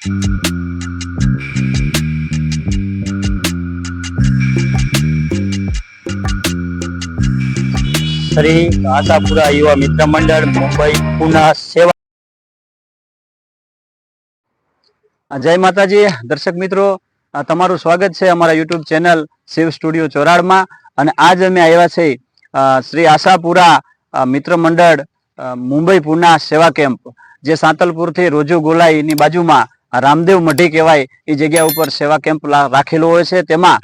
શ્રી આશાપુરા યુવા મિત્ર મંડળ મુંબઈ પુના સેવા. જય માતાજી દર્શક મિત્રો, તમારું સ્વાગત છે અમારા યુટ્યુબ ચેનલ શિવ સ્ટુડિયો ચોરાડમાં. અને આજ અમે આવ્યા છે શ્રી આશાપુરા મિત્ર મંડળ મુંબઈ પુના સેવા કેમ્પ, જે સાંતલપુરથી રોજુ ગોલાઈની બાજુમાં રામદેવ મઢી કહેવાય એ જગ્યા ઉપર સેવા કેમ્પ રાખેલો હોય છે. તેમાં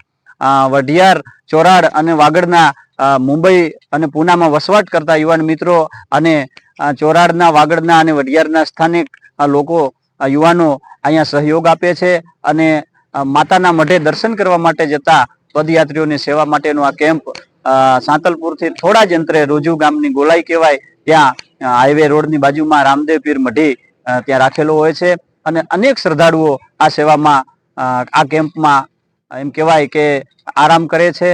વઢિયાર, ચોરાડ અને વાગડના મુંબઈ અને પુનામાં વસવાટ કરતા યુવાન મિત્રો અને ચોરાડના, વાગડના અને વઢિયારના સ્થાનિક લોકો, યુવાનો અહીંયા સહયોગ આપે છે. અને માતાના મઢે દર્શન કરવા માટે જતા પદયાત્રીઓની સેવા માટેનો આ કેમ્પ સાંતલપુરથી થોડા જ અંતરે રોજુ ગામની ગોલાઈ કહેવાય ત્યાં હાઈવે રોડની બાજુમાં રામદેવ પીર મઢી ત્યાં રાખેલો હોય છે. અને અનેક શ્રદ્ધાળુઓ આ સેવામાં, આ કેમ્પમાં એમ કહેવાય કે આરામ કરે છે,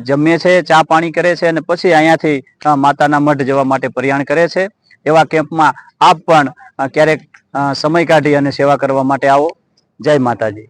જમે છે, ચા પાણી કરે છે અને પછી અહીંયાથી માતાના મઢ જવા માટે પ્રયાણ કરે છે. એવા કેમ્પમાં આપ પણ ક્યારેક સમય કાઢી અને સેવા કરવા માટે આવો. જય માતાજી.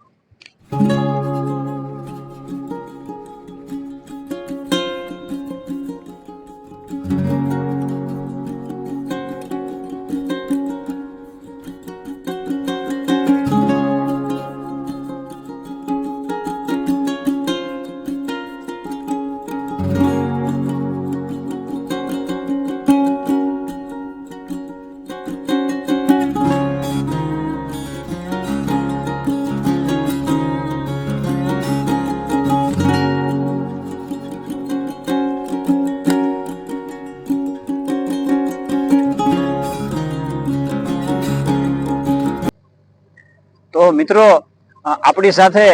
તો મિત્રો, આપણી સાથે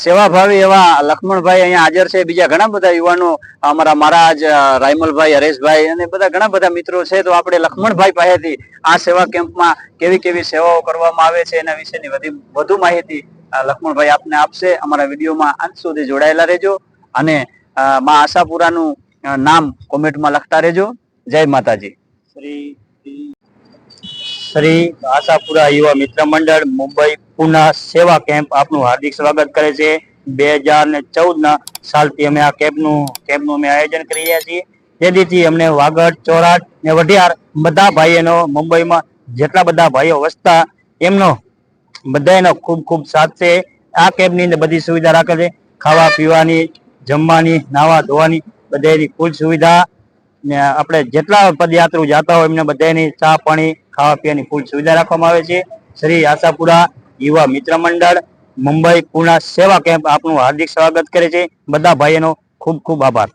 સેવાભાવી એવા લક્ષ્મણભાઈ અહીંયા હાજર છે. બીજા ઘણા બધા યુવાનો, અમારા મહારાજ, રાયમલભાઈ, હરેશભાઈ અને બધા ઘણા બધા મિત્રો છે. તો આપણે લક્ષ્મણભાઈ પાસેથી આ સેવા કેમ્પમાં કેવી કેવી સેવાઓ કરવામાં આવે છે એના વિશેની વધુ માહિતી લક્ષ્મણભાઈ આપને આપશે. અમારા વિડીયોમાં અંત સુધી જોડાયેલા રહેજો અને માં આશાપુરાનું નામ કોમેન્ટમાં લખતા રહેજો. જય માતાજી. શ્રી આશાપુરા યુવા મિત્ર મંડળ મુંબઈ પુના સેવા કેમ્પ આપનું હાર્દિક સ્વાગત કરે છે. 2014 સાલથી અમે આ કેમ્પનું અમે આયોજન કરી રહ્યા છીએ. તેથી અમને વાગડ, ચોરાડ ને વઢિયાર બધા ભાઈઓનો, મુંબઈમાં જેટલા બધા ભાઈઓ વસતા એમનો બધાનો ખૂબ ખૂબ સાથ છે. આ કેમ્પની અંદર બધી સુવિધા રાખે છે, ખાવા પીવાની, જમવાની, નાવા ધોવાની બધાની ફૂલ સુવિધા. ને આપણે જેટલા પદયાત્રીઓ જતા હોય એમને બધાની ચા પાણી, ખાવા પીવાની ફૂલ સુવિધા રાખવામાં આવે છે. શ્રી આશાપુરા યુવા મિત્ર મંડળ મુંબઈ પુના સેવા કેમ્પ આપનું હાર્દિક સ્વાગત કરે છે. બધા ભાઈઓનો ખૂબ ખૂબ આભાર.